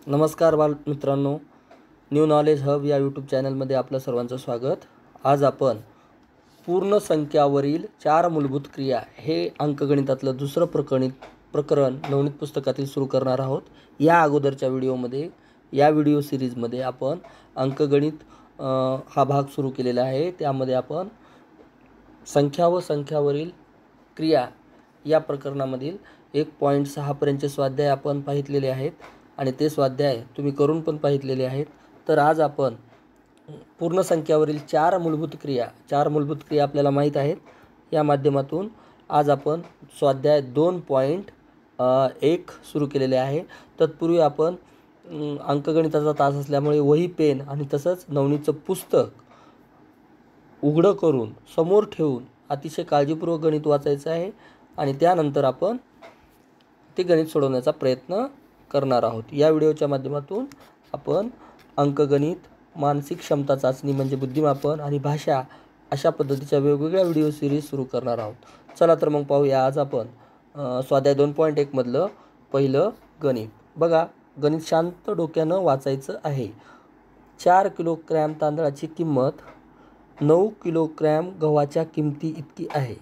नमस्कार बालमित्रांनो, new knowledge hub या यूट्यूब चॅनलमध्ये आपलं सर्वांचं स्वागत. आज आपण पूर्ण संख्यावरील 4 मूलभूत क्रिया हे अंकगणितातलं दुसरं प्रकरण नवनीत पुस्तकातील सुरू करणार आहोत. या अगोदरच्या व्हिडिओमध्ये या व्हिडिओ सिरीजमध्ये आपण अंकगणित हा भाग सुरू केलेला आहे. त्यामध्ये आपण संख्या व संख्यावरील क्रिया या प्रकरणामधील 1.6 पर्यंतचे स्वाध्याय आपण पाहितलेले आहेत आणि ते स्वाध्याय तुम्ही करून पण पाहितलेले आहेत. तर आज आपण पूर्ण संख्यावरील 4 मूलभूत क्रिया आपल्याला माहीत आहेत. या माध्यमातून आज आपण स्वाध्याय 2.1 सुरू केलेले आहे. तत्पूर्वी आपण अंकगणिताचा तास असल्यामुळे वही, पेन आणि तसंच नवनीतचं पुस्तक उघडं करून समोर ठेवून अतिशय काळजीपूर्वक गणित वाचायचं आहे आणि त्यानंतर आपण ते गणित सोडवण्याचा प्रयत्न करणार आहोत. या व्हिडिओच्या माध्यमातून आपण अंकगणित, मानसिक क्षमता चाचणी म्हणजे बुद्धिमापन आणि भाषा अशा पद्धतीच्या वेगवेगळ्या व्हिडिओ सिरीज सुरू करणार आहोत. चला तर मग पाहूया. आज आपण स्वाध्याय 2.1 मधलं पहिलं गणित बघा. गणित शांत डोक्यानं वाचायचं आहे. 4 किलोग्रॅम तांदळाची किंमत 9 किलोग्रॅम गव्हाच्या किमती इतकी आहे.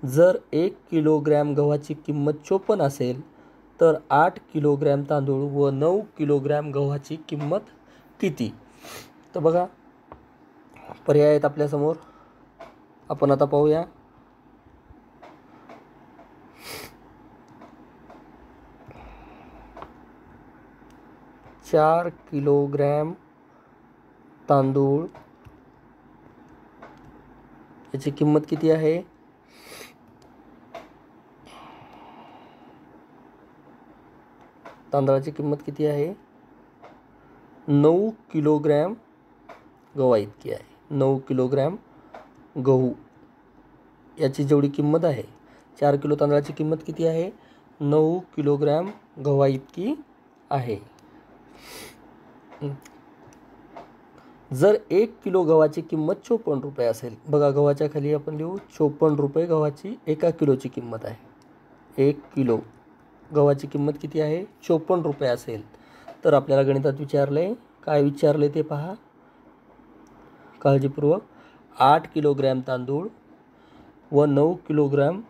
जर 1 किलोग्रॅम गव्हाची किंमत 54 असेल तर 8 किलोग्रॅम तांदूळ व 9 किलोग्रॅम गव्हाची किंमत किती? तर बघा, पर्याय आहेत आपल्यासमोर. आपण आता पाहूया. चार किलोग्रॅम तांदूळ याची किंमत किती आहे? तांदळाची किंमत किती आहे? 9 किलोग्रॅम गव्हा इतकी आहे. 9 किलोग्रॅम गहू याची जेवढी किंमत आहे, 4 किलो तांदळाची किंमत किती आहे? 9 किलोग्रॅम गव्हा इतकी आहे. जर 1 किलो गव्हाची किंमत 54 रुपये असेल, बघा गव्हाच्या खाली आपण लिहू 54 रुपये गव्हाची 1 किलोची किंमत आहे. 1 किलो गव्हाची किंमत किती आहे? 54 रुपये असेल तर आपल्याला गणितात विचारले, काय विचारले ते पहा काळजीपूर्वक. 8 किलोग्रॅम तांदूळ व 9 किलोग्रॅम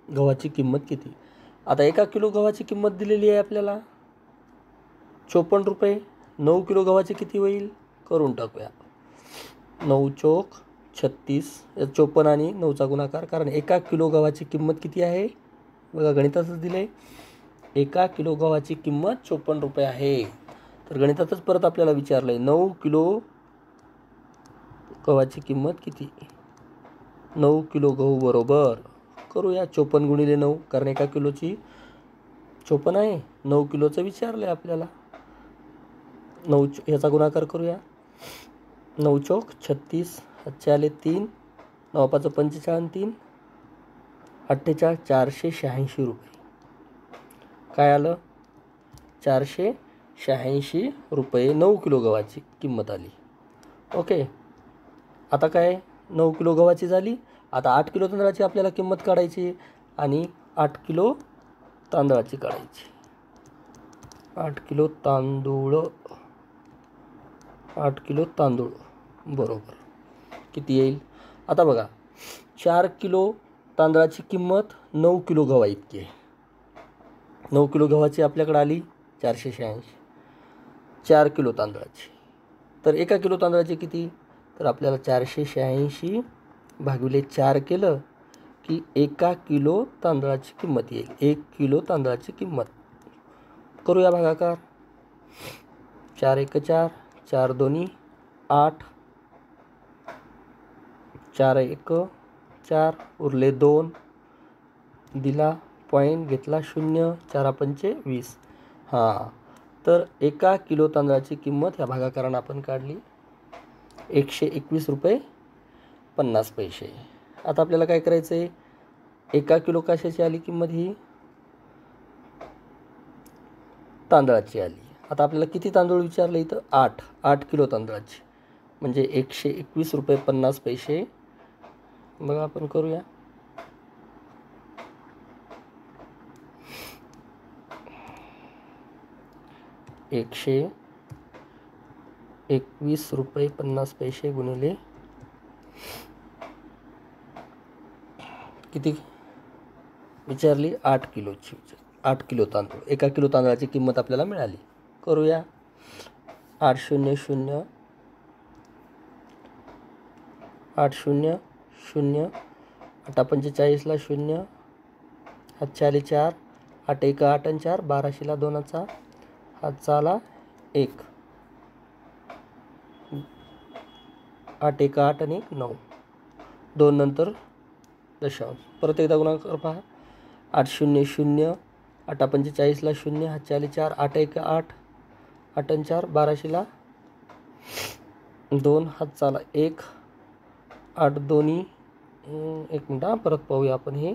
गव्हाची किंमत किती? आता 1 किलो गव्हाची किंमत दिलेली आहे आपल्याला 54 रुपये. 9 किलो गव्हाची किती होईल? करून टाकूया. 9 चोक 36, 54 आणि 9चा गुणाकार, कारण 1 किलो गव्हाची किंमत किती आहे? बघा गणितातच दिले, 1 किलो गव्हाची किंमत 54 रुपये आहे. तर गणितातच परत आपल्याला विचारलं आहे 9 किलो गव्हाची किंमत किती? 9 किलो गहू बरोबर करूया 54 गुणिले 9, कारण 1 किलोची 54 आहे. 9 किलोचं विचारलं आहे आपल्याला. 9 ह्याचा गुणाकार करूया. 9 चोक 36, 7 आले 3, 9 5 45, 3 48, 486 रुपये. काय आलं? 486 रुपये 9 किलो गव्हाची किंमत आली. ओके, आता काय 9 किलो गव्हाची झाली. आता 8 किलो तांदळाची आपल्याला किंमत काढायची आणि 8 किलो तांदळाची काढायची. 8 किलो तांदूळ, 8 किलो तांदूळ बरोबर किती येईल? आता बघा, 4 किलो तांदळाची किंमत 9 किलो गव्हा इतकी आहे. 9 किलो गव्हाची आपल्याकडे आली 486. 4 किलो तांदळाची, तर 1 किलो तांदळाची किती? तर आपल्याला 486 भागिले 4 केलं की 1 किलो तांदळाची किंमत येईल. 1 किलो तांदळाची किंमत करूया भागाकार. 4 1 4, 4 2 8, 4 1 4, उरले 2, दिला पॉईंट, घेतला 0, 4 5 20. हां, तर 1 किलो तांदळाची किंमत ह्या भागाकारानं आपण काढली 121 रुपये 50 पैसे. आता आपल्याला काय करायचं आहे? 1 किलो कशाची आली किंमत? ही तांदळाची आली. आता आपल्याला किती तांदूळ विचारले इथं? 8 किलो तांदळाची, म्हणजे 121 रुपये 50 पैसे. बघा आपण करूया. 1 121 रुपये 50 पैसे गुणिले किती विचारली 8 किलोची 8 किलो तांदूळ 1 किलो तांदळाची किंमत आपल्याला मिळाली. करूया 8 0 0 8 0 0 8 45 ला 0 हात 4 8 1 8 आणि 4 12ला 2चा हात चाला 1 8 1 8 आणि 1 9 2 नंतर दशांश. परत एकदा गुणाकार पहा 8 0 0 8 45 ला 0 हात 4 8 1 8 8 आणि 4 12ला 2 हात चाला 1 8 दोन्ही 1 मिनिट परत पाहूया आपण हे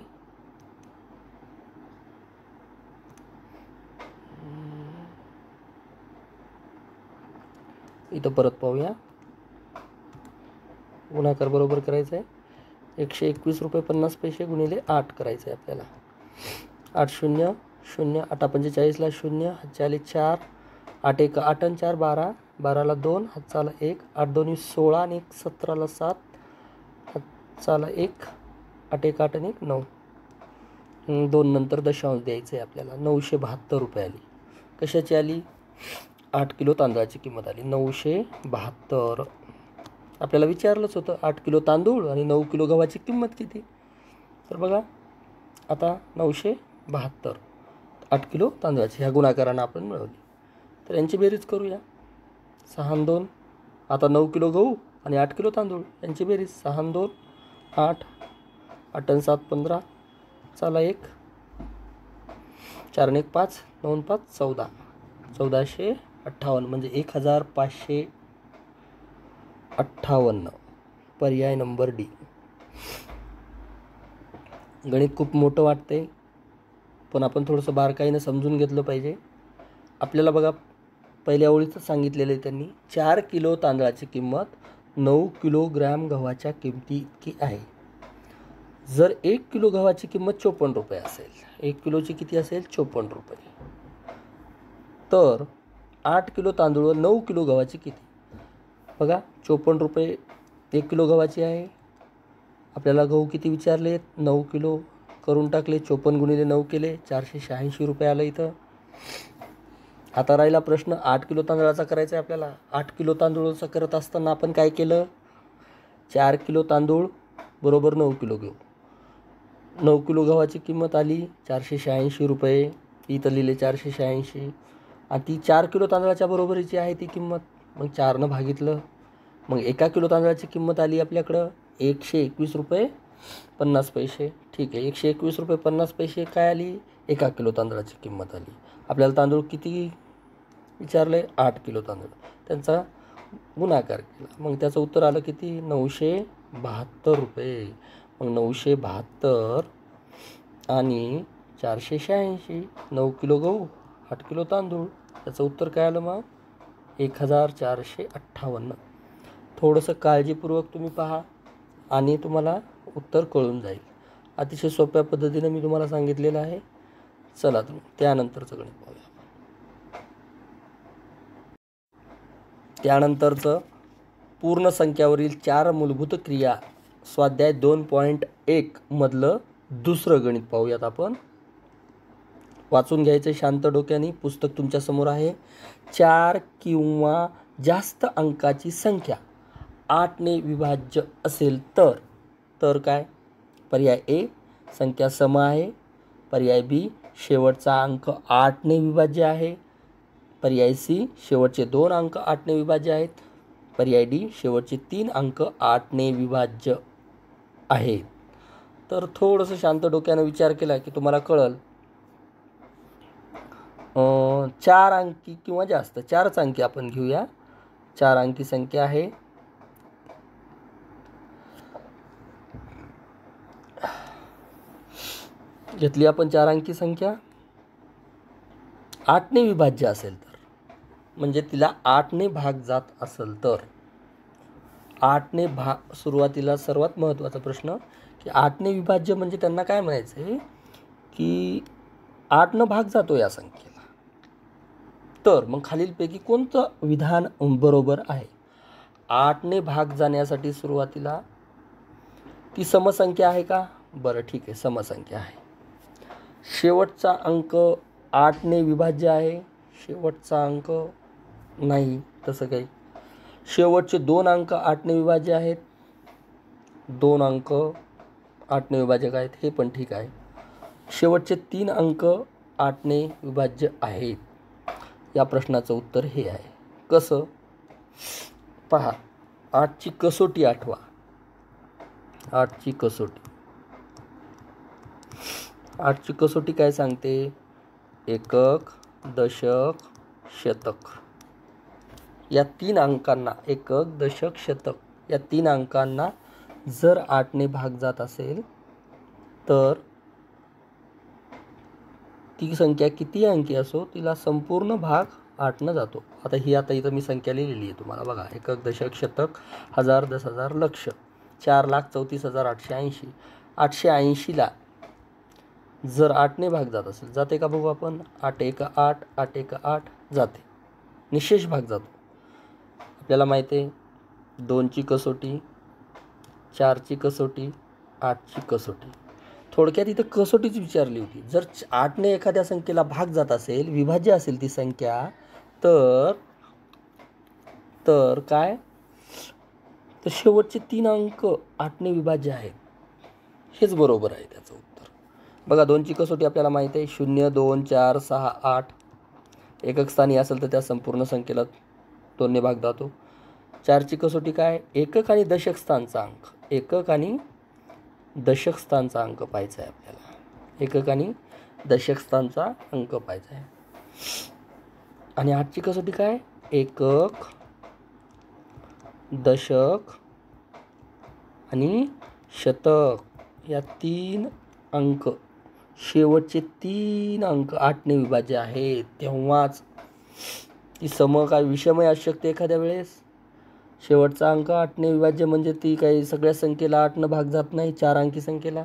इथं परत पाहूया गुणाकार बरोबर करायचा आहे 121 रुपये 50 पैसे गुणिले 8 करायचं आहे आपल्याला 8 0 0 8 45 ला 0 हात 4 8 1 8 आणि 4 12 12ला 2 हात चाला 1 8 दोन्ही 16 आणि 1 17ला 7 हात चाला 1 8 1 8 आणि 1 9 2 नंतर दशांश द्यायचं आहे आपल्याला 972 रुपये आली. कशाची आली 8 किलो तांदळाची किंमत आली 972. आपल्याला विचारलंच होतं 8 किलो तांदूळ आणि 9 किलो गव्हाची किंमत किती. तर बघा आता 972 8 किलो तांदळाची ह्या गुणाकारानं आपण मिळवली. तर यांची बेरीज करूया 6 आणि 2 आता 9 किलो गहू आणि 8 किलो तांदूळ यांची बेरीज 6 आणि 2 8 8 आणि 7 15 चाला 1 4 आणि 1 5 9 आणि 5 14 1458 म्हणजे 1558. पर्याय नंबर डी. गणित खूप मोठं वाटते पण आपण थोडंसं बारकाईनं समजून घेतलं पाहिजे. आपल्याला बघा पहिल्या ओळीचं सांगितलेलं आहे त्यांनी 4 किलो तांदळाची किंमत 9 किलोग्रॅम गव्हाच्या किमती इतकी आहे. जर 1 किलो गव्हाची किंमत 54 रुपये असेल 1 किलोची किती असेल 54 रुपये तर 8 किलो तांदूळ व 9 किलो गव्हाची किती. बघा 54 रुपये 1 किलो गव्हाची आहे. आपल्याला गहू किती विचारले 9 किलो करून टाकले 54 गुणिले 9 केले 486 रुपये आलं इथं. आता राहिला प्रश्न 8 किलो तांदळाचा करायचा आहे आपल्याला. 8 किलो तांदूळाचा करत असताना आपण काय केलं 4 किलो तांदूळ बरोबर 9 किलो गहू 9 किलो गव्हाची किंमत आली 486 रुपये. इथं लिहिले 486 आणि ती 4 किलो तांदळाच्या बरोबरीची आहे ती किंमत. मग 4नं भागितलं मग 1 किलो तांदळाची किंमत आली आपल्याकडं 121 रुपये 50 पैसे. ठीक आहे 121 रुपये 50 पैसे काय आली 1 किलो तांदळाची किंमत आली. आपल्याला तांदूळ किती विचारले 8 किलो तांदूळ त्यांचा गुणाकार केला मग त्याचं उत्तर आलं किती 972 रुपये. मग 972 आणि 486 9 किलो गहू 8 किलो तांदूळ त्याचं उत्तर काय आलं मग 1458. थोडंसं काळजीपूर्वक तुम्ही पहा आणि तुम्हाला उत्तर कळून जाईल. अतिशय सोप्या पद्धतीने मी तुम्हाला सांगितलेलं आहे. चला तुम्ही त्यानंतरचं गणित पाहूया. त्यानंतरचं पूर्ण संख्यावरील 4 मूलभूत क्रिया स्वाध्याय 2.1 मधलं दुसरं गणित पाहूयात आपण. वाचून घ्यायचं शांत डोक्याने. पुस्तक तुमच्यासमोर आहे. 4 किंवा जास्त अंकाची संख्या 8ने विभाज्य असेल तर काय. पर्याय ए संख्या सम आहे. पर्याय बी शेवटचा अंक 8ने विभाज्य आहे. पर्याय सी शेवटचे 2 अंक 8ने विभाज्य आहेत. पर्याय डी शेवटचे 3 अंक 8ने विभाज्य आहेत. तर थोडंसं शांत डोक्यानं विचार केला की तुम्हाला कळल 4 अंकी किंवा जास्त 4च अंकी आपण घेऊया. 4 अंकी संख्या आहे. घेतली आपण 4 अंकी संख्या 8ने विभाज्य असेल तर म्हणजे तिला 8ने भाग जात असेल तर 8ने सुरुवातीला सर्वात महत्त्वाचा प्रश्न की 8ने विभाज्य म्हणजे त्यांना काय म्हणायचं आहे की 8 भाग जातो या संख्येला. तर मग खालीलपैकी कोणतं विधान बरोबर आहे? 8ने भाग जाण्यासाठी सुरुवातीला ती समसंख्या आहे का? बरं ठीक आहे, समसंख्या आहे. शेवटचा अंक 8ने विभाज्य आहे? शेवटचा अंक नाही तसं काही. शेवटचे 2 अंक 8ने विभाज्य आहेत? 2 अंक 8ने विभाजक आहेत, हे पण ठीक आहे. शेवटचे 3 अंक 8ने विभाज्य आहेत. या प्रश्नाचं उत्तर हे आहे. कसं? पहा, 8ची कसोटी आठवा. 8ची कसोटी. 8ची कसोटी काय सांगते? एकक, दशक, शतक. या 3 अंकांना, एकक, दशक, शतक, या 3 अंकांना जर 8ने भाग जात असेल तर ती संख्या किती अंकी असो, तिला संपूर्ण भाग 8ने जातो. आता इथं मी संख्या लिहिलेली आहे तुम्हाला बघा. एकक, दशक, शतक, हजार, 10,000, लक्ष. 4,34,880. 880ला जर 8ने भाग जात असेल, जाते का बघू आपण. 8 एक 8, 8 एक 8 जाते. निशेष भाग जातो. आपल्याला माहिती आहे 2ची कसोटी, 4ची कसोटी, 8ची कसोटी. थोडक्यात इथं कसोटीच विचारली होती. जर 8ने एखाद्या संख्येला भाग जात असेल, विभाज्य असेल ती संख्या, तर काय? तर शेवटचे 3 अंक 8ने विभाज्य आहेत. हेच बरोबर आहे त्याचं उत्तर. बघा 2ची कसोटी आपल्याला माहिती आहे 0, 2, 4, 6, 8. एकक स्थानी असेल तर त्या संपूर्ण संख्येला 2ने भाग जातो. 4ची कसोटी काय? एकक आणि दशक स्थानचा अंक. एकक आणि दशक स्थानचा अंक पाहायचा आहे आपल्याला. एकक आणि दशक स्थानचा अंक पाहायचा आहे. आणि 8ची कसोटी काय? एकक, दशक आणि शतक, या 3 अंक, शेवटचे 3 अंक 8ने विभाज्य आहेत. तेव्हाच ती काय विषमय असू शकते एखाद्या वेळेस. शेवटचा अंक 8ने विभाज्य म्हणजे ती काही सगळ्या संख्येला 8ने भाग जात नाही, 4 अंकी संख्येला.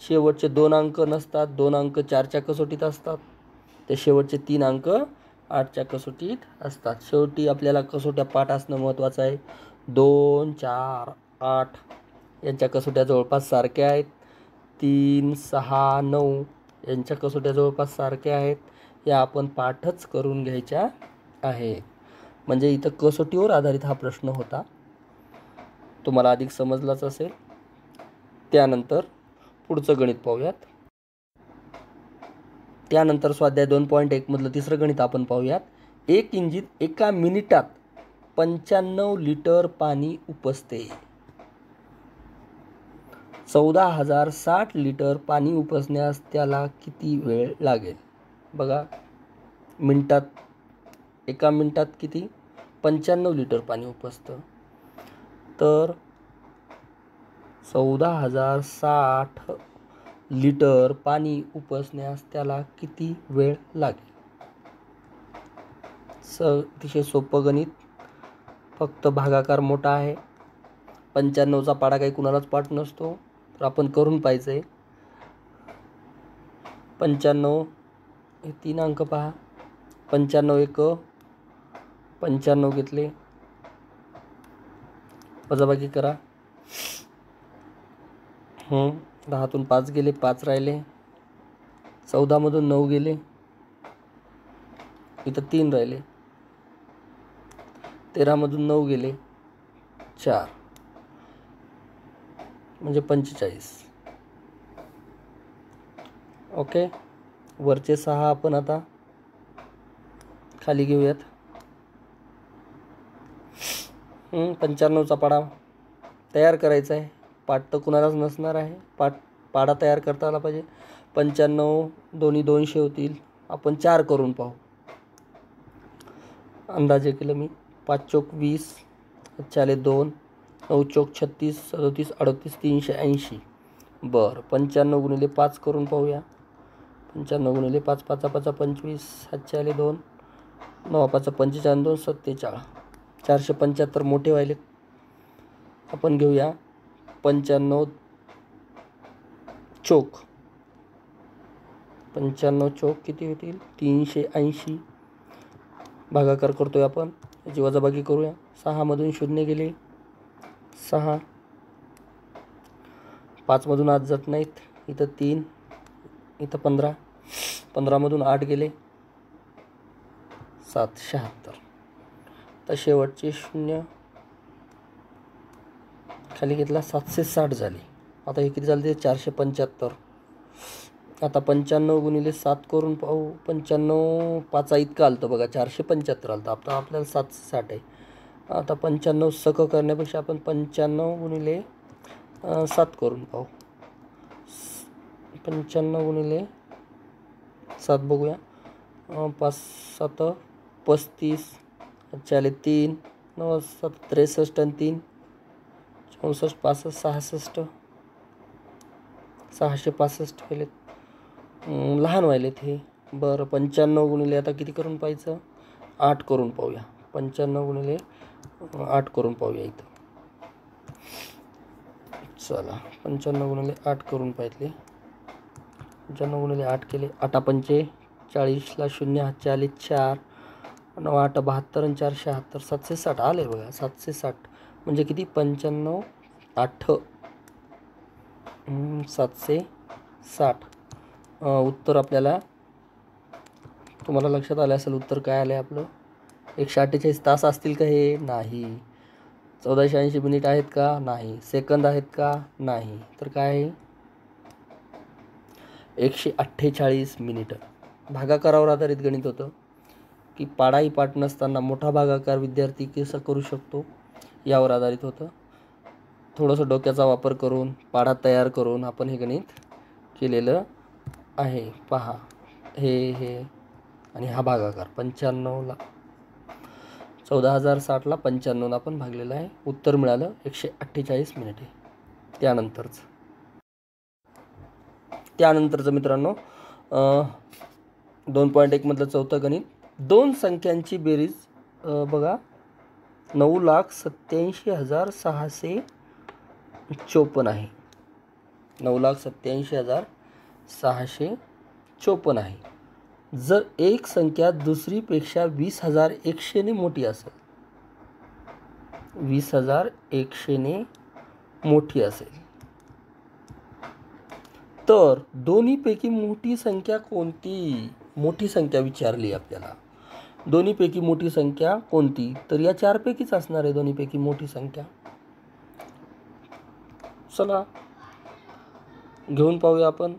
शेवटचे 2 अंक नसतात, 2 अंक 4च्या कसोटीत असतात. ते शेवटचे 3 अंक 8च्या कसोटीत असतात. शेवटी आपल्याला कसोट्या पाठ असणं महत्त्वाचं आहे. 2, 4, 8 यांच्या कसोट्या जवळपास सारख्या आहेत. 3, 6, 9 यांच्या कसोट्या जवळपास सारख्या आहेत. या आपण पाठच करून घ्यायच्या आहे. म्हणजे इथं कसोटीवर आधारित हा प्रश्न होता. तुम्हाला अधिक समजलाच असेल. त्यानंतर पुढचं गणित पाहूयात. त्यानंतर स्वाध्याय 2.1 मधलं तिसरं गणित आपण पाहूयात. एक इंजिन एका मिनिटात 95 लिटर पाणी उपसते. 14,060 लिटर पाणी उपसण्यास त्याला किती वेळ लागेल? बघा, मिनिटात, एका मिनिटात किती? 95 लिटर पाणी उपसतं. तर 14,060 लिटर पाणी उपसण्यास त्याला किती वेळ लागेल? अतिशय सोपं गणित. फक्त भागाकार मोठा आहे. 95चा पाडा काही कुणालाच पाठ नसतो, तर आपण करून पाहिजे आहे. 95 हे 3 अंक पहा. 95 एक 95 घेतले, वजाबाकी करा. 10तून 5 गेले, 5 राहिले. 14मधून 9 गेले, इथं 3 राहिले. 13मधून 9 गेले, 4 म्हणजे 45. ओके, वरचे 6 आपण आता खाली घेऊयात. 95चा पाडा तयार करायचा आहे. पाठ तर कुणालाच नसणार आहे. पाडा तयार करता आला पाहिजे. 95 दोन्ही 200 होतील. आपण 4 करून पाहू. अंदाजे केलं मी. 5 चोक 20, 2, 9 चोक 36, 37, 38, 380. बरं, 95 गुणिले 5 करून पाहूया. 95 गुणिले 5, 5 5 25, 2, 9 5 45, 2 47. 475 मोठे व्हायले. आपण घेऊया 95 चोक. 95 चोक किती होतील? 380. भागाकार करतोय आपण, याची वजाबाकी करूया. 6 मधून 0 गेले 6, 5 मधून 8 जात नाहीत, इथं 3, इथं 15, 15 मधून 8 गेले 7, 76. तर शेवटचे 0 खाली घेतला 760 झाले. आता हे किती झाले ते 475. आता 95 गुणिले 7 करून पाहू. 95 पाचा इतकं आलं बघा, 475 आलं. आता आपल्याला 760 आहे. आता 95 सक करण्यापेक्षा आपण 95 गुणिले 7 करून पाहू. 95 गुणिले 7 बघूया. 5 7 35, 3 9 7 63 आणि 3 64 65 66 665 केलेत. लहान व्हायलेत हे. बरं 95 गुणिले आता किती करून पाहायचं, 8 करून पाहूया. 95 गुणिले 8 करून पाहूया इथं. चला 95 गुणिले 8 करून पाहितले. 95 गुणिले 8 केले. 8 पंचे 40ला 0 हातचे आले 4, 9 8 72 आणि 4 76, 760 आले बघा. 760 म्हणजे किती, 95 8 760. उत्तर आपल्याला, तुम्हाला लक्षात आलं असेल उत्तर काय आलं आहे आपलं. 148 तास असतील का हे, नाही. 1480 मिनिट आहेत का, नाही. सेकंद आहेत का, नाही. तर काय आहे 148 मिनिटं. भागाकारावर आधारित गणित होतं की पाडाही पाठ नसताना मोठा भागाकार विद्यार्थी कसा करू शकतो यावर आधारित होतं. थोडंसं डोक्याचा वापर करून पाढा तयार करून आपण हे गणित केलेलं आहे. पहा हे आणि हा भागाकार 95ला 14,060ला 95नं आपण भागलेलं आहे. उत्तर मिळालं 148 मिनिटे. त्यानंतरचं मित्रांनो 2.1 मधलं चौथं गणित. दोन संख्यांची बेरीज बघा 9,87,654 आहे. 9,87,654 आहे. जर एक संख्या दुसरीपेक्षा 20,100 ने मोठी असेल, 20,100 ने मोठी असेल, तर दोन्हीपैकी मोठी संख्या कोणती? मोठी संख्या विचारली आपल्याला. दोन्हीपैकी मोठी संख्या कोणती? तर या 4 पैकीच असणार आहे दोन्हीपैकी मोठी संख्या. चला घेऊन पाहूया आपण.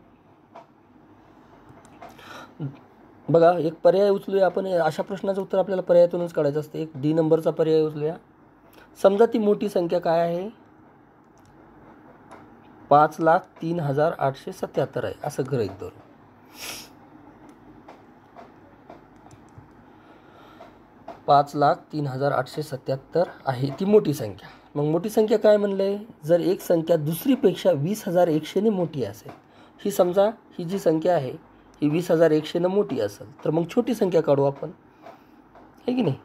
बघा एक पर्याय उचलूया आपण. अशा प्रश्नाचं उत्तर आपल्याला पर्यायातूनच काढायचं असते. एक डी नंबरचा पर्याय उचलूया. समजा ती मोठी संख्या काय आहे, 5,03,877 आहे असं गृहीत धरू. 5,03,877 आहे ती मोठी संख्या. मग मोठी संख्या काय म्हणले, जर एक संख्या दुसरीपेक्षा 20,100 ने मोठी असेल. ही समजा ही जी संख्या आहे ही 20,100 ने मोठी असेल, तर मग छोटी संख्या काढू आपण, है की नाही.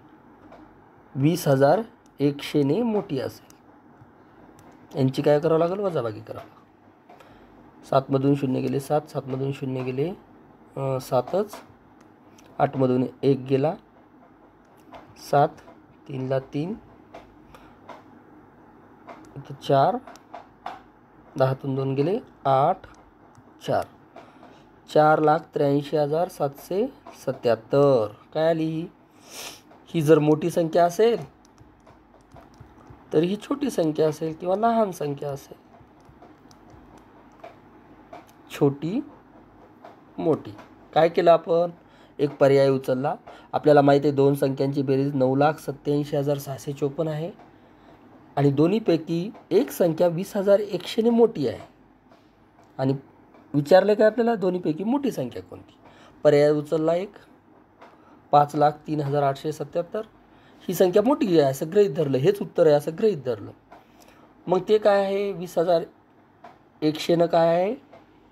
20,100 ने मोठी असेल, यांची काय करावं लागेल, वजाबाकी करावं. 7 मधून 0 गेले 7, 7 मधून 0 गेले 7च, 8 मधून 1 गेला 7, 3ला 3, 4, 10तून 2 गेले 8, 4, 4,83,777 काय आली. ही जर मोठी संख्या असेल तर ही छोटी संख्या असेल किंवा लहान संख्या असेल. छोटी मोठी. काय केलं आपण, एक पर्याय उचलला. आपल्याला माहिती आहे दोन संख्यांची बेरीज 9,87,654 आहे आणि दोन्हीपैकी एक संख्या 20,100 ने मोठी आहे. आणि विचारले काय आपल्याला, दोन्हीपैकी मोठी संख्या कोणती. पर्याय उचलला एक, 5,03,877. ही संख्या मोठी आहे असं गृहीत धरलं, हेच उत्तर आहे असं गृहीत धरलं. मग ते काय आहे, 20,100 न काय आहे,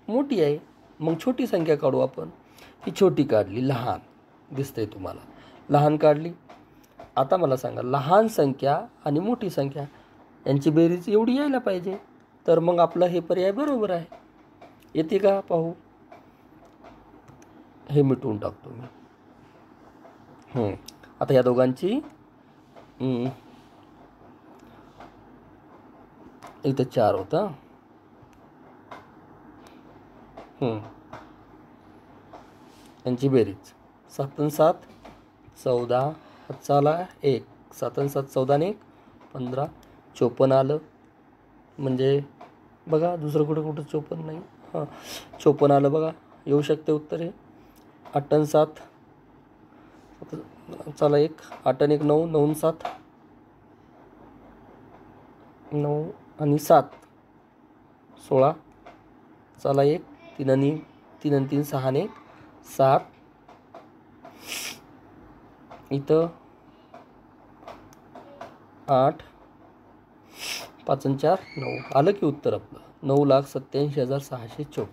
मोठी आहे. मग छोटी संख्या काढू आपण. ही छोटी काढली, लहान दिसतंय तुम्हाला, लहान काढली. आता मला सांगा, लहान संख्या आणि मोठी संख्या यांची बेरीज एवढी यायला पाहिजे, तर मग आपलं हे पर्याय बरोबर आहे. येते का पाहू. हे मिटवून टाकतो मी. आता या दोघांची इथं 4 होता. यांची बेरीज 7 आणि 7 14, हातचा आला 1, 7 आणि 7 14 आणि 1 15, 54 आलं. म्हणजे बघा दुसरं कुठं 54 नाही. 54 आलं बघा. येऊ शकते उत्तर हे. 8 आणि 7 चला 1, 8 आणि 1 9, 9 आणि 7 9 आणि 7 16, चला 1, 3 आणि 3 6 आणि 1 7, इथं 8, 5 आणि 4 9. आलं की उत्तर आपलं 9,87,654.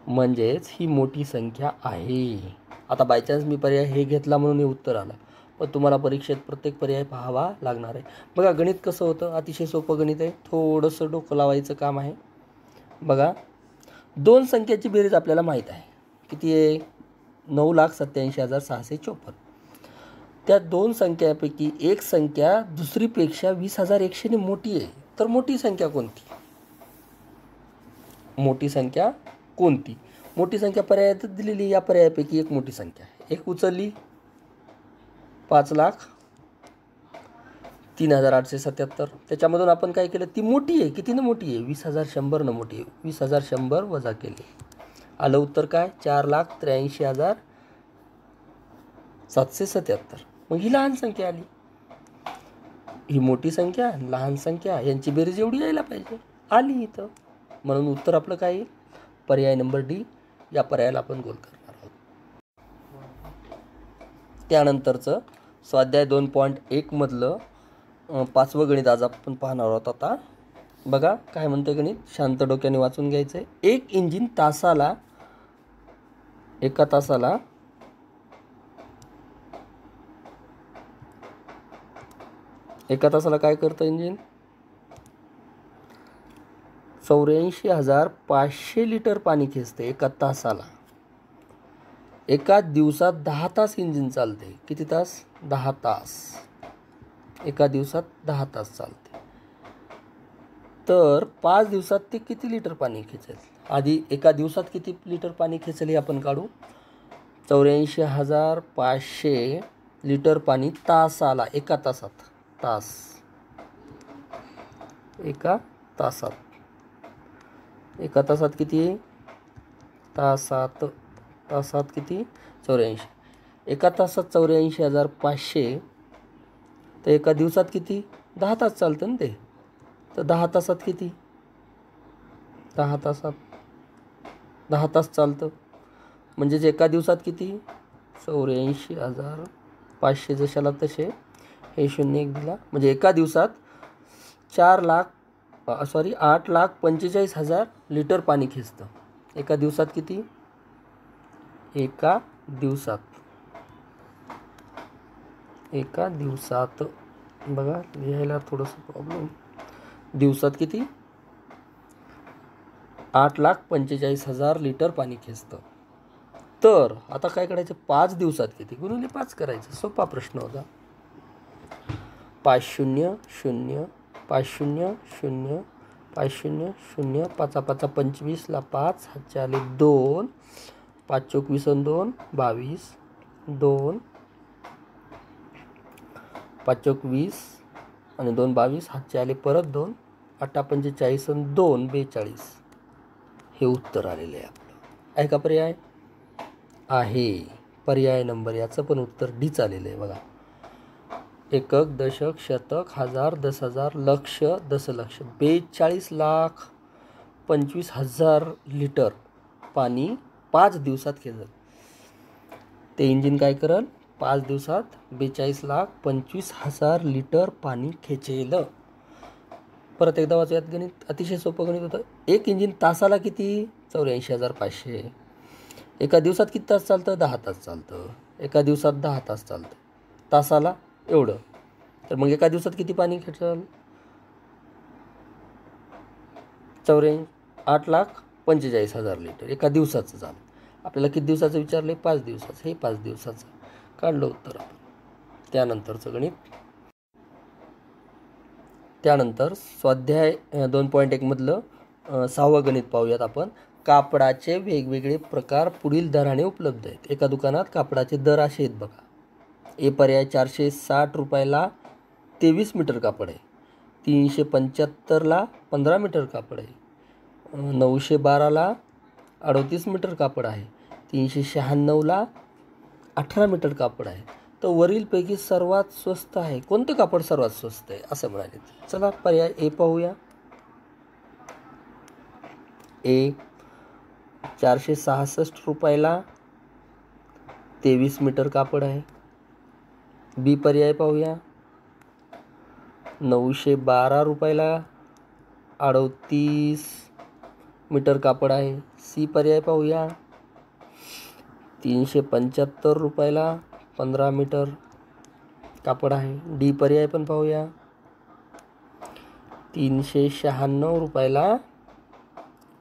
म्हणजेच ही मोठी संख्या आहे. आता बायचान्स मी पर्याय हे घेतला म्हणून हे उत्तर आलं, पण तुम्हाला परीक्षेत प्रत्येक पर्याय पाहावा लागणार आहे. बघा गणित कसं होतं, अतिशय सोपं गणित आहे. थोडंसं डोकं लावायचं काम आहे. बघा 2 संख्याची बेरीज आपल्याला माहीत आहे किती आहे, 9,87,654. त्या 2 संख्यापैकी एक संख्या दुसरीपेक्षा 20,100 ने मोठी आहे. तर मोठी संख्या कोणती? मोठी संख्या कोणती? मोठी संख्या पर्यायात दिलेली. या पर्यायापैकी एक मोठी संख्या आहे. एक उचलली 5,03,877. त्याच्यामधून आपण काय केलं, ती मोठी आहे. कितीनं मोठी आहे? 20,100 मोठी आहे. 20,100 वजा केले. आलं उत्तर काय? 4,83,777. मग ही लहान संख्या आली. ही मोठी संख्या लहान संख्या यांची बेरीज एवढी यायला पाहिजे, आली इथं. म्हणून उत्तर आपलं काय येईल? पर्याय नंबर डी. या पर्यायाला आपण गोल करणार आहोत. त्यानंतरचं स्वाध्याय 2.1 मधलं 5वं गणित आज आपण पाहणार आहोत. आता बघा काय म्हणते गणित, शांत डोक्याने वाचून घ्यायचं आहे. एक इंजिन एका तासाला काय करतं इंजिन? 84,500 लिटर पाणी खेचते एका तासाला. एका दिवसात 10 तास इंजिन चालते. किती तास? 10 तास. एका दिवसात 10 तास चालते. तर 5 दिवसात ते किती लिटर पाणी खेचेल? आधी एका दिवसात किती लिटर पाणी खेचेल हे आपण काढू. 84,500 लिटर पाणी तासाला, एका तासात. तास एका तासात. एका तासात किती? तासात किती? 84. एका तासात 84,500. तर एका दिवसात किती? 10 तास चालतं ना ते. तर 10 तासात किती? 10 तासात 10 तास चालतं. म्हणजेच एका दिवसात किती? 84,500 जशाला तसे हे 0 1 दिला. म्हणजे एका दिवसात 8,45,000 लिटर पाणी खेचतं. एका दिवसात किती? एका दिवसात बघा लिहायला थोडंसं प्रॉब्लेम. दिवसात किती? 8,45,000 लिटर पाणी खेचतं. तर आता काय करायचं? 5 दिवसात किती? गुणिले 5 करायचं. सोपा प्रश्न होता. 5 0 0 5 0 0 5 0 0 5 5 25 ला 5 हातचे आले 2 5 चौक 20 आणि 2 22 2 5 चौक 20 आणि 2 22 हातचे आले परत 2 8 45 आणि 2 42. हे उत्तर आलेलं आहे आपलं. आहे का पर्याय? आहे. पर्याय नंबर याचं पण उत्तर डीच आलेलं आहे बघा. एकक, दशक, शतक, हजार, 10,000, लक्ष, दशलक्ष. 42,25,000 लिटर पाणी 5 दिवसात खेचेल. ते इंजिन काय करेल? 5 दिवसात 42,25,000 लिटर पाणी खेचेल. परत एकदा वाचूयात गणित. अतिशय सोपं गणित होतं. एक इंजिन तासाला किती? 84,500. एका दिवसात किती तास चालतं? 10 तास चालतं. एका दिवसात 10 तास चालतं. तासाला एवढं. तर मग एका दिवसात किती पाणी खेचेल? 8,45,000 लिटर एका दिवसाचं झालं. आपल्याला किती दिवसाचं विचारलं? 5 दिवसाचं. हे 5 दिवसाचं. काढलं उत्तर आपण. त्यानंतरचं गणित. त्यानंतर स्वाध्याय 2.1 मधलं 6वं गणित पाहूयात आपण. कापडाचे वेगवेगळे प्रकार पुढील दराने उपलब्ध आहेत. एका दुकानात कापडाचे दर असे आहेत बघा. ए पर्याय 460 रुपयाला 23 मीटर कापड आहे. 375ला 15 मीटर कापड आहे. 912ला 38 मीटर कापड आहे. 396ला 18 मीटर कापड आहे. तर वरीलपैकी सर्वात स्वस्त आहे. कोणतं कापड सर्वात स्वस्त आहे असं म्हणाले. चला पर्याय ए पाहूया. ए 466 रुपयाला 23 मीटर कापड आहे. बी पर्याय पाहूया. 912 रुपयाला 38 मीटर कापड आहे. सी पर्याय पाहूया. 375 रुपयाला 15 मीटर कापड आहे. डी पर्याय पण पाहूया. 396 रुपयाला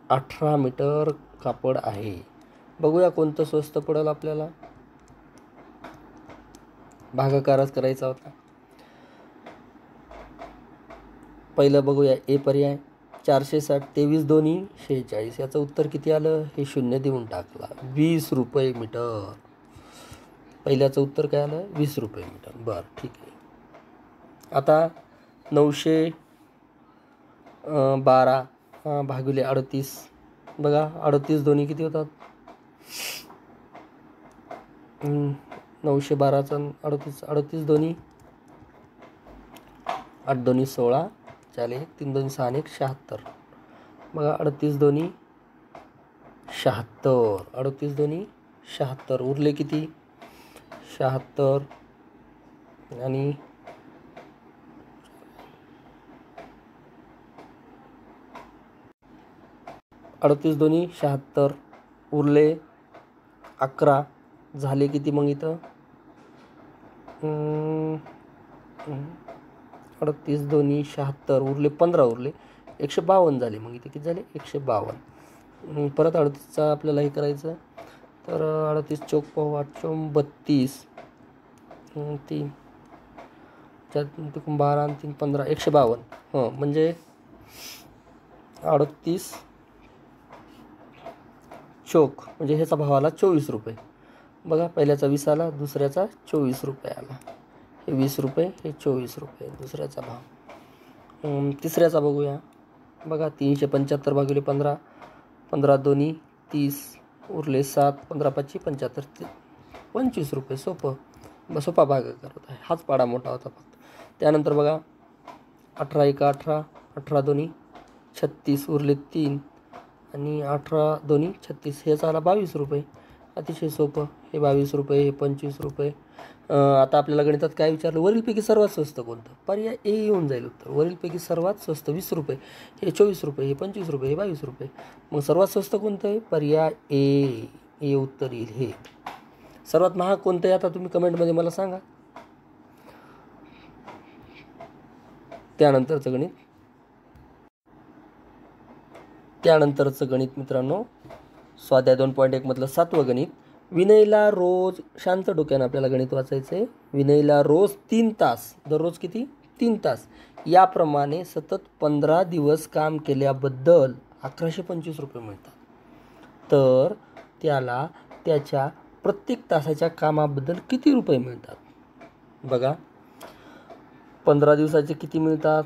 18 मीटर कापड आहे. बघूया कोणतं स्वस्त पडेल आपल्याला. भागाकारच करायचा होता. पहिलं बघूया ए पर्याय. 460 23 दोन्ही 46. याचं उत्तर किती आलं हे शून्य देऊन टाकला. 20 रुपये मीटर. पहिल्याचं उत्तर काय आलं 20 रुपये मीटर. बरं ठीक आहे. आता 912 भागिले 38. बघा 38 दोन्ही किती होतात. 912चं 38 दोन्ही 8 दोन्ही 16 चालेल. 3 दोन्ही 6 1 76. बघा 38 दोन्ही 76. 38 दोन्ही 76. उरले किती 76 आणि 38 दोन्ही 76. उरले 11. झाले किती मग इथं 38 दोन्ही 76. उरले 15. उरले 152 झाले. मग इथे किती झाले 152. परत 38चा आपल्याला हे करायचं. तर 38 चौक पाहू 8 32 3 12 आणि 3 15 152. म्हणजे 38 चौक म्हणजे ह्याचा भाव आला 24 रुपये. बघा पहिल्याचा 20 आला. दुसऱ्याचा 24 रुपये आला. हे 20 रुपये हे 24 रुपये दुसऱ्याचा भाव. तिसऱ्याचा बघूया. बघा 375 भागिले 15. 15 दोन्ही 30. उरले 7. 15 5 75. 25 रुपये. सोपा भागाकार होता. हाच पाडा मोठा होता फक्त. त्यानंतर बघा 18 1 18. 18 दोन्ही 36. उरले 3 आणि 18 दोन्ही 36. हे झाला 22 रुपये. अतिशय सोपं. हे 22 रुपये हे 25 रुपये. आता आपल्याला गणितात काय विचारलं. वरीलपैकी सर्वात स्वस्त कोणतं. पर्याय ए येऊन जाईल उत्तर. वरीलपैकी सर्वात स्वस्त 20 रुपये हे 24 रुपये हे 25 रुपये हे 22 रुपये. मग सर्वात स्वस्त कोणतं आहे. पर्याय ए उत्तर येईल. हे सर्वात महाग कोणतं आहे आता तुम्ही कमेंटमध्ये मला सांगा. त्यानंतरचं गणित मित्रांनो स्वाध्याय 2.1 मधलं 7वं गणित. विनयला रोज शांत डोक्यानं आपल्याला गणित वाचायचं आहे. विनयला रोज 3 तास दररोज किती 3 तास याप्रमाणे सतत 15 दिवस काम केल्याबद्दल 1125 रुपये मिळतात. तर त्याला त्याच्या प्रत्येक तासाच्या कामाबद्दल किती रुपये मिळतात. बघा 15 दिवसाचे किती मिळतात.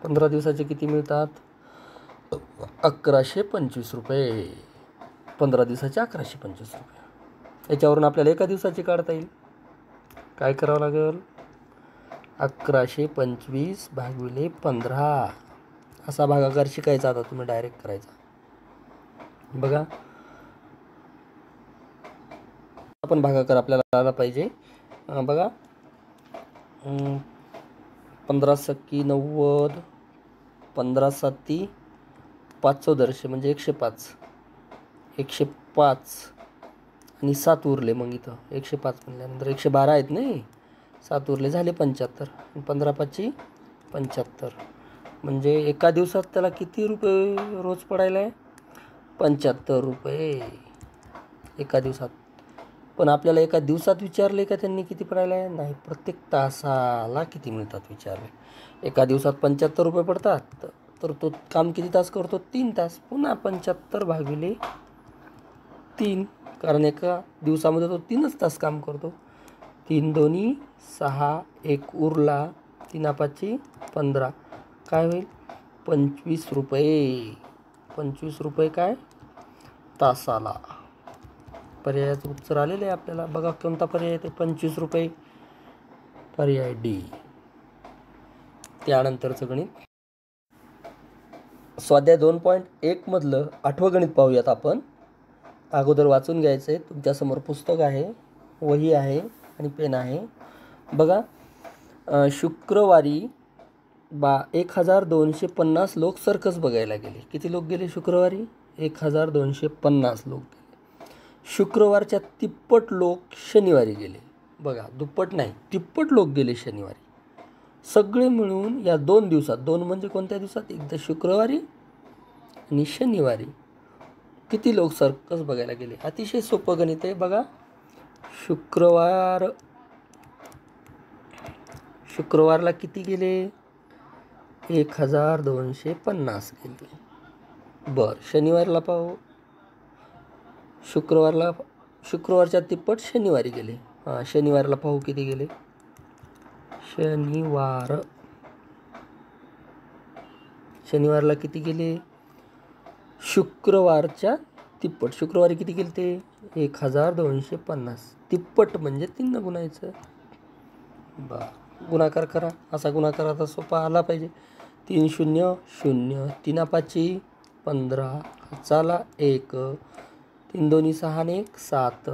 15 दिवसाचे किती मिळतात 1125 रुपये. 15 दिवसाचे 1125 रुपये. याच्यावरून आपल्याला एका दिवसाची काढता येईल. काय करावं लागेल 1125 भागिले 15 असा भागाकार शिकायचा. आता तुम्ही डायरेक्ट करायचा. बघा आपण भागाकार आपल्याला आला पाहिजे. बघा 15 सक्की 90. 15 साती 514 म्हणजे 105. 105 आणि 7 उरले. मग इथं 105 म्हणल्यानंतर 112 आहेत नाही. 7 उरले झाले 75. 15 5 75 म्हणजे एका दिवसात त्याला किती रुपये रोज पडायला आहे 75 रुपये एका दिवसात. पण आपल्याला एका दिवसात विचारले का त्यांनी किती पडायला आहे? नाही, प्रत्येक तासाला किती मिळतात विचारले. एका दिवसात 75 रुपये पडतात, तर तो काम किती तास करतो? 3 तास. पुन्हा 75 भागिले 3, कारण एका दिवसामध्ये तो 3च तास काम करतो. 3 दोन्ही 6, 1 उरला, 3 5 15, काय होईल? 25 रुपये. 25 रुपये काय? तासाला. पर्यायाचं उत्तर आलेलं आहे आपल्याला. बघा कोणता पर्याय आहे ते? 25 रुपये. पर्याय डी. त्यानंतरचं गणित स्वाध्याय 2.1 मधलं 8वं गणित पाहूयात आपण. अगोदर वाचून घ्यायचं आहे. तुमच्यासमोर पुस्तक आहे, वही आहे आणि पेन आहे. बघा, शुक्रवारी 1250 लोक सर्कस बघायला गेले. किती लोक गेले शुक्रवारी? 1250 लोक गेले. शुक्रवारच्या तिप्पट लोक शनिवारी गेले. बघा, दुप्पट नाही, तिप्पट लोक गेले शनिवारी. सगळे मिळून या 2 दिवसात, 2 म्हणजे कोणत्या दिवसात? एकदा शुक्रवारी आणि शनिवारी किती लोक सर्कस बघायला गेले? अतिशय सोपं गणित आहे. बघा, शुक्रवारला किती गेले? 1250 गेले. बरं, शनिवारला पाहू. शुक्रवारच्या तिप्पट शनिवारी गेले. शनिवारला पाहू किती गेले. शनिवारला किती गेले? शुक्रवारच्या तिप्पट. शुक्रवारी किती गेले ते? 1250. तिप्पट म्हणजे 3 न गुणायचं. गुणाकार करा. असा गुणाकार आता सोपा आला पाहिजे. 3 0 0, 3 5 15, चला 1, 3 2 6 आणि 1 7,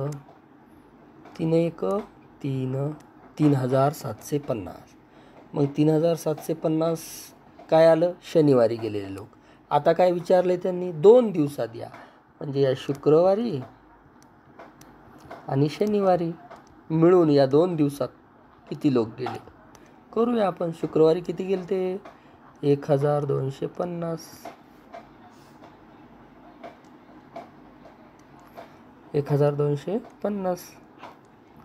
3 1 3, 3750. मग 3750 काय आलं? शनिवारी गेलेले लोक. आता काय विचारले त्यांनी? 2 दिवसात या, म्हणजे या शुक्रवारी आणि शनिवारी मिळून या 2 दिवसात किती लोक गेले. करूया आपण. शुक्रवारी किती गेले ते? 1250. 1250.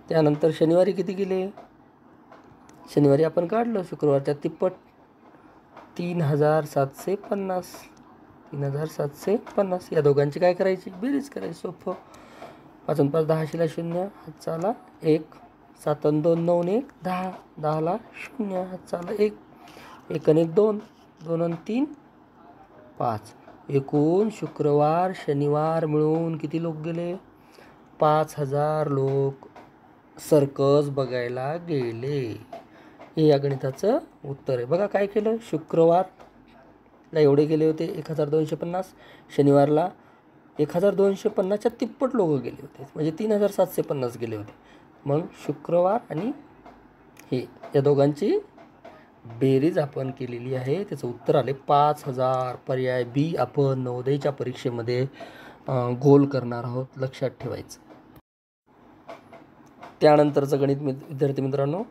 त्यानंतर शनिवारी किती गेले? शनिवारी आपण काढलं शुक्रवारच्या तिप्पट. 3750. 3750. या दोघांची काय करायची? बेरीज करायची. सोपं. 5 5 10 0, हातचाला 1, 7 2 9 1 10, 10ला 0, हातचाला 1, 1 1 2, 2 3 5. एकूण शुक्रवार शनिवार मिळून किती लोक गेले? 5000 लोक सर्कस बघायला गेले. हे या गणिताचं उत्तर आहे. बघा काय केलं. शुक्रवारला एवढे गेले होते 1250. शनिवारला 1250च्या तिप्पट लोक गेले होते, म्हणजे 3750 गेले होते. मग शुक्रवार आणि हे या दोघांची बेरीज आपण केलेली आहे. त्याचं उत्तर आले 5000. पर्याय बी आपण नवोदयच्या परीक्षेमध्ये गोल करणार आहोत, लक्षात ठेवायचं. त्यानंतरचं गणित विद्यार्थी मित्रांनो,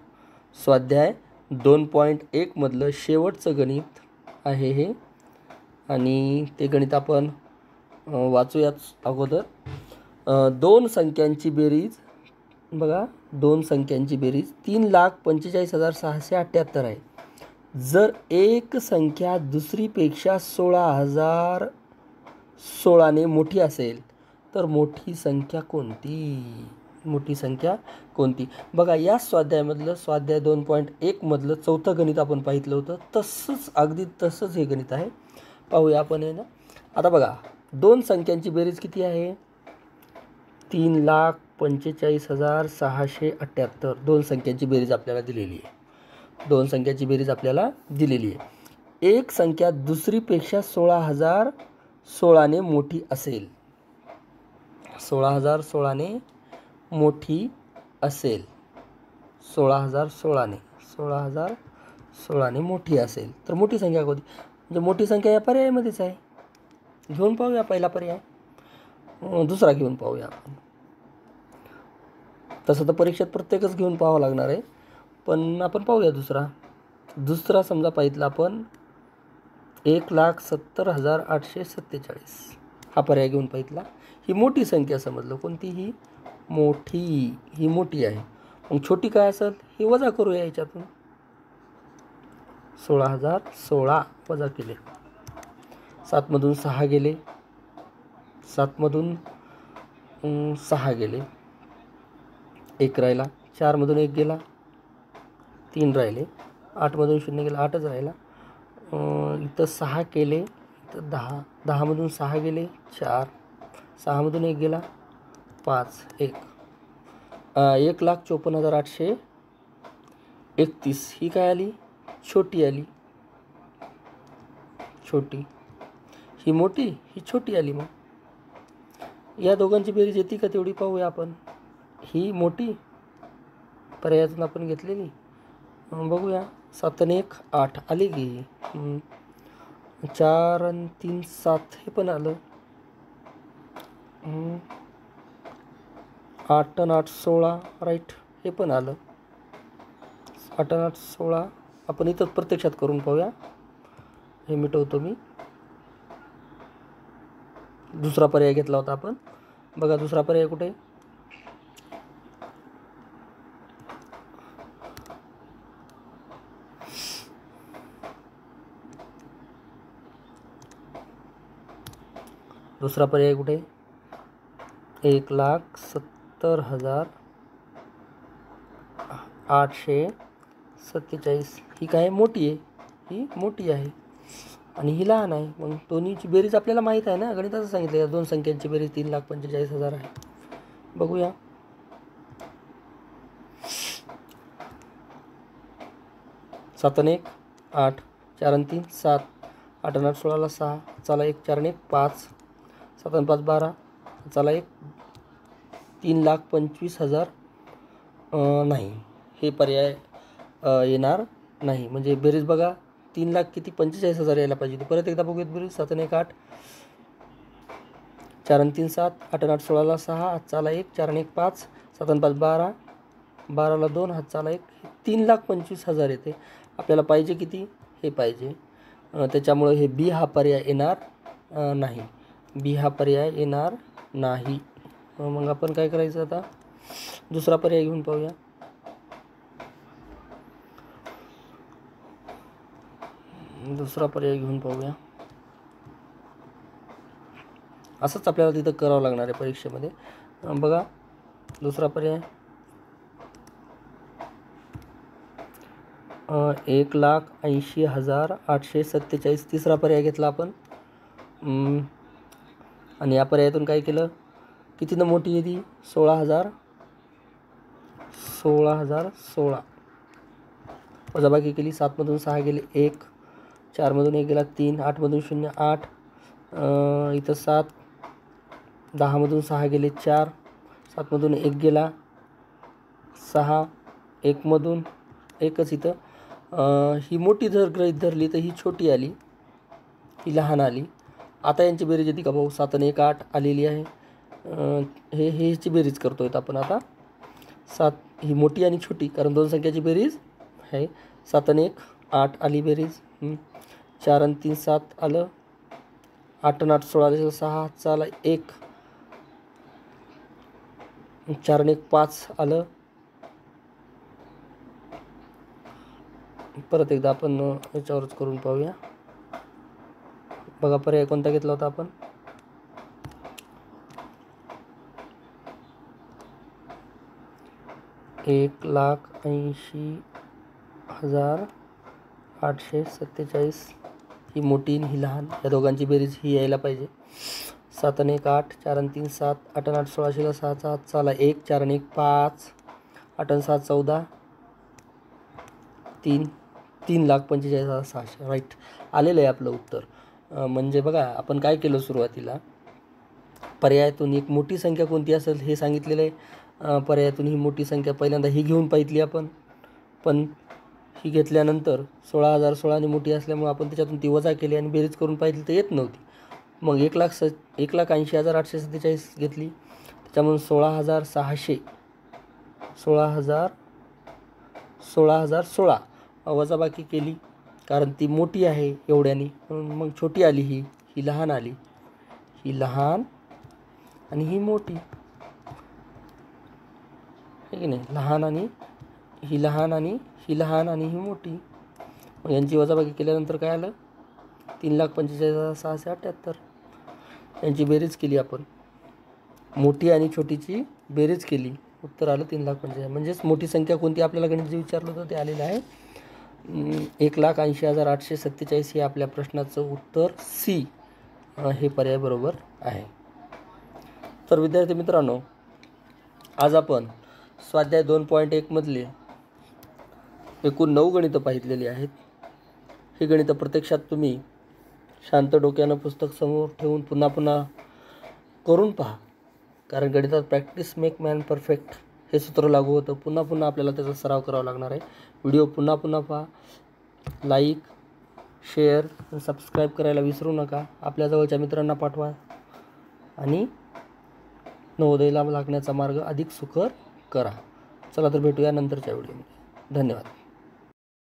स्वाध्याय 2.1 मधलं शेवटचं गणित आहे हे, आणि ते गणित आपण वाचूयाच अगोदर. 2 संख्यांची बेरीज. बघा, 2 संख्यांची बेरीज 3,45,678 आहे. जर एक संख्या दुसरीपेक्षा 16,016ने मोठी असेल तर मोठी संख्या कोणती? बघा, या स्वाध्यायामधलं स्वाध्याय 2.1 मधलं 4थं गणित आपण पाहितलं होतं. तसंच, अगदी तसंच हे गणित आहे. पाहूया आपण हे ना. आता बघा, 2 संख्यांची बेरीज किती आहे? 3,45,678. 2 संख्यांची बेरीज आपल्याला दिलेली आहे. 2 संख्यांची बेरीज आपल्याला दिलेली आहे. एक संख्या दुसरीपेक्षा 16,016ने मोठी असेल. 16,016ने मोठी असेल. 16,016ने मोठी असेल तर मोठी संख्या कोणती? म्हणजे मोठी संख्या या पर्यायामध्येच आहे. घेऊन पाहूया पहिला पर्याय. दुसरा घेऊन पाहूया आपण. तसं तर परीक्षेत प्रत्येकच घेऊन पाहावं लागणार आहे, पण आपण पाहूया दुसरा समजा पाहितला आपण 1,70,847. हा पर्याय घेऊन पाहितला. ही मोठी संख्या समजलं. कोणती? ही मोठी, ही मोठी आहे. मग छोटी काय असेल ही वजा करूया याच्यातून. 16,016 वजा केले. 7मधून 6 गेले, 7मधून 6 गेले, 1 राहिला. 4मधून 1 गेला, 3 राहिले. 8मधून 0 गेला, 8च राहिला. इथं 6 केले, इथं 10, 10मधून 6 गेले 4, 6मधून 1 गेला 5, 1,54,831. ही काय आली? छोटी आली. छोटी, ही मोठी, ही छोटी आली. मग या दोघांची बेरीज येते का तेवढी पाहूया आपण. ही मोठी पर्यायातून आपण घेतलेली, बघूया. 7 आणि 1 8 आली की. 4 आणि 3 7 हे पण आलं. 8 आणि 8 16 राईट, हे पण आलं. 8 आणि 8 16 आपण इथं प्रत्यक्षात करून पाहूया. हे मिटवतो मी. दुसरा पर्याय घेतला होता आपण. बघा दुसरा पर्याय कुठे? दुसरा पर्याय कुठे? 1,70,847. ही काय मोठी आहे, ही मोठी आहे आणि ही लहान आहे. मग दोन्हीची बेरीज आपल्याला माहीत आहे ना, गणिताचं सांगितलं. या दोन संख्यांची बेरीज 3,45,000 आहे. बघूया. 7 आणि 1 8, 4 आणि 3 7, 8 आणि 8 16ला 6, चला 1, 4 आणि 1 5, 7 आणि 5 12, चला 1, 3,25,000 नाही, हे पर्याय येणार नाही. म्हणजे बेरीज बघा, 3,00,000 किती 45,000 यायला पाहिजे. परत एकदा बघूयात बेरीज. 7 आणि 1 8, 4 आणि 3 7, 8 आणि 8 16ला 6, हातचाला 1, 4 आणि 1 5, 7 आणि 5 12, 12ला 2, हातचाला 1, 3,25,000 येते. आपल्याला पाहिजे किती? हे पाहिजे. त्याच्यामुळे हे बी हा पर्याय येणार नाही. बी हा पर्याय येणार नाही. मग आपण काय करायचं आता? दुसरा पर्याय घेऊन पाहूया. दुसरा पर्याय घेऊन पाहूया. असंच आपल्याला तिथं करावं लागणार आहे परीक्षेमध्ये. बघा दुसरा पर्याय 1,80,847. तिसरा पर्याय घेतला आपण. आणि या पर्यायातून काय केलं? कितीनं मोठी आहे ती? 16,016 वजाबाकी केली. 7मधून 6 गेले 1, 4मधून 1 गेला 3, 8मधून 0 8, इथं 7, 10मधून 6 गेले 4, 7मधून 1 गेला 6, 1मधून 1च इथं. ही मोठी जर गृहीत धरली तर ही छोटी आली, ही लहान आली. आता यांची बेरीज येते का भाऊ? 7 आणि 1 8 आलेली आहे. ह्याची बेरीज करतोय आपण आता. 7 ही मोठी आणि छोटी, कारण दोन संख्याची बेरीज आहे. 7 आणि 1 8 आली बेरीज. 4 आणि 3 7 आलं. 8 आणि 8 16 6, चाला 1, 4 आणि 1 5 आलं. परत एकदा आपण याच्यावरच करून पाहूया. बघा पर्याय कोणता घेतला होता आपण? 1,80,847. ही मोठी आणि ही लहान, या दोघांची बेरीज ही यायला पाहिजे. 7 आणि 1 8, 4 आणि 3 7, 8 आणि 8 16, 6 चाला 1, 4 आणि 1 5, 8 आणि 7 14, 3,45,600 राईट आलेलं आहे आपलं उत्तर. म्हणजे बघा आपण काय केलं सुरुवातीला, पर्यायातून एक मोठी संख्या कोणती असेल हे सांगितलेलं आहे. पर्यायातून ही मोठी संख्या पहिल्यांदा ही घेऊन पाहिली आपण, पण ही घेतल्यानंतर 16,016 आणि मोठी असल्यामुळे आपण त्याच्यातून ती वजा केली आणि बेरीज करून पाहिली तर येत नव्हती. मग 1,80,847 घेतली, त्याच्यामधून 16,016 वजाबाकी केली, कारण ती मोठी आहे एवढ्यानी, म्हणून मग छोटी आली. ही लहान आली. ही लहान आणि ही मोठी. आहे की नाही. लहान आणि ही लहान आणि ही लहान आणि ही मोठी. मग यांची वजाबाकी केल्यानंतर काय आलं 3,45,678. यांची बेरीज केली आपण, मोठी आणि छोटीची बेरीज केली, उत्तर आलं 3,45,000. म्हणजेच मोठी संख्या कोणती आपल्याला गणित जे विचारलं होतं ते आलेलं आहे 1,80,847 हे आपल्या प्रश्नाचं उत्तर सी हे पर्याय बरोबर आहे. तर विद्यार्थी मित्रांनो, आज आपण स्वाध्याय 2.1 मधले एकूण 9 गणितं पाहिलेली आहेत. ही गणितं प्रत्यक्षात तुम्ही शांत डोक्यानं पुस्तक समोर ठेवून पुन्हा पुन्हा करून पहा, कारण गणितात प्रॅक्टिस मेक मॅन परफेक्ट हे सूत्र लागू होतं. पुन्हा पुन्हा आपल्याला त्याचा सराव करावा लागणार आहे. व्हिडिओ पुन्हा पुन्हा पहा, लाईक, शेअर, सबस्क्राईब करायला विसरू नका. आपल्या जवळच्या मित्रांना पाठवा आणि नवोदयला लागण्याचा मार्ग अधिक सुकर करा. चला तर भेटूया नंतरच्या व्हिडिओमध्ये. धन्यवाद.